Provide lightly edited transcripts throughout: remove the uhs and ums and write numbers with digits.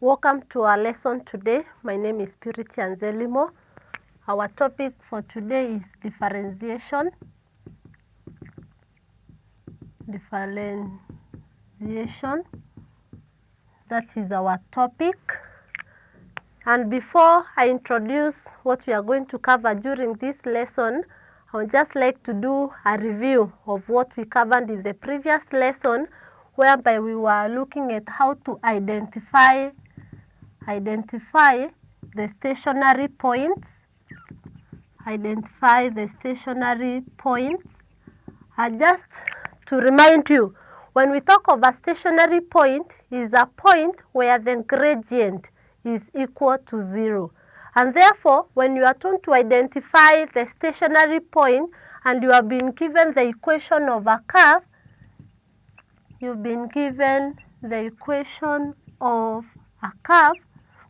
Welcome to our lesson today. My name is Purity Anzelimo. Our topic for today is differentiation. Differentiation. That is our topic. And before I introduce what we are going to cover during this lesson, I would just like to do a review of what we covered in the previous lesson, whereby we were looking at how to identify the stationary points. Identify the stationary points. And just to remind you, when we talk of a stationary point, is a point where the gradient is equal to 0. And therefore, when you are told to identify the stationary point and you have been given the equation of a curve, you've been given the equation of a curve.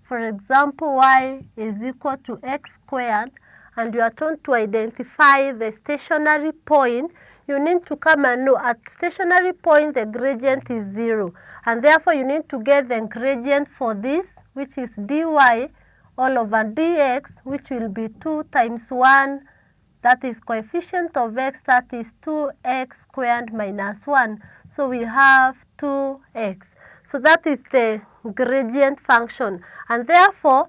For example, y is equal to x squared, and you are told to identify the stationary point. You need to come and know at stationary point the gradient is 0, and therefore you need to get the gradient for this, which is dy all over dx, which will be 2 times 1, that is coefficient of x, that is 2x squared minus 1. So we have 2x. So that is the gradient function, and therefore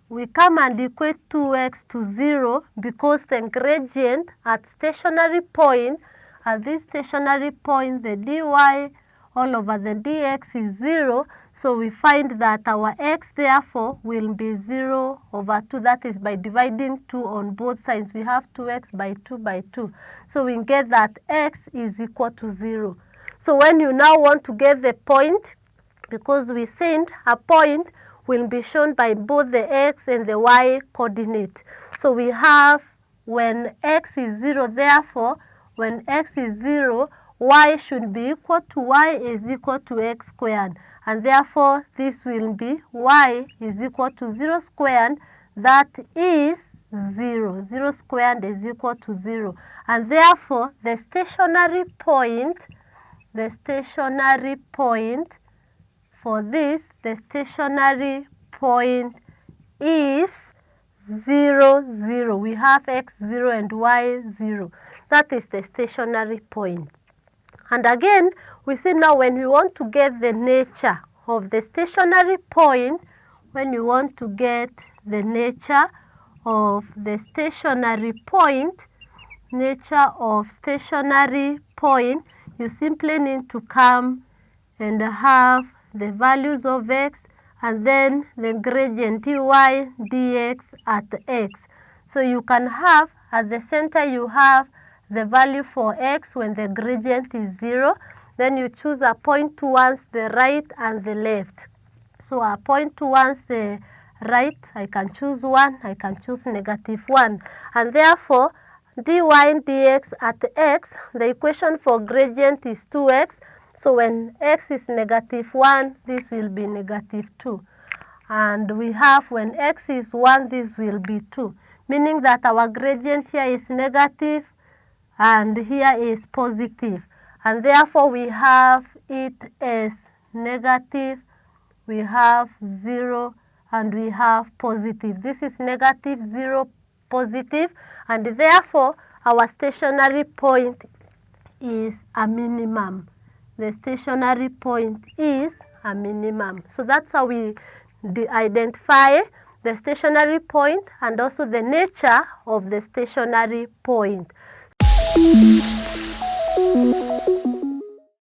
we come and equate 2x to 0 because the gradient at stationary point, at this stationary point, the dy all over the dx is 0. So we find that our x therefore will be 0 over 2. That is by dividing 2 on both sides. We have 2x by 2 by 2. So we get that x is equal to 0. So when you now want to get the point, because we said a point will be shown by both the x and the y coordinate. So we have when x is 0, therefore when x is 0, y should be equal to y is equal to x squared. And therefore this will be y is equal to 0 squared, that is 0. 0 squared is equal to 0. And therefore the stationary point for this, the stationary point is 0, 0. We have x 0 and y 0. That is the stationary point. And again, we see now when we want to get the nature of the stationary point, when you want to get the nature of the stationary point, you simply need to come and have the values of x and then the gradient dy dx at x. So you can have at the center you have the value for x when the gradient is 0. Then you choose a point towards the right and the left. So a point towards the right, I can choose 1, I can choose -1. And therefore dy dx at x, the equation for gradient is 2x. So when x is -1, this will be -2. And we have when x is 1, this will be 2. Meaning that our gradient here is negative and here is positive. And therefore we have it as negative, we have 0, and we have positive. This is -0, positive, and therefore our stationary point is a minimum. The stationary point is a minimum. So that's how we identify the stationary point and also the nature of the stationary point.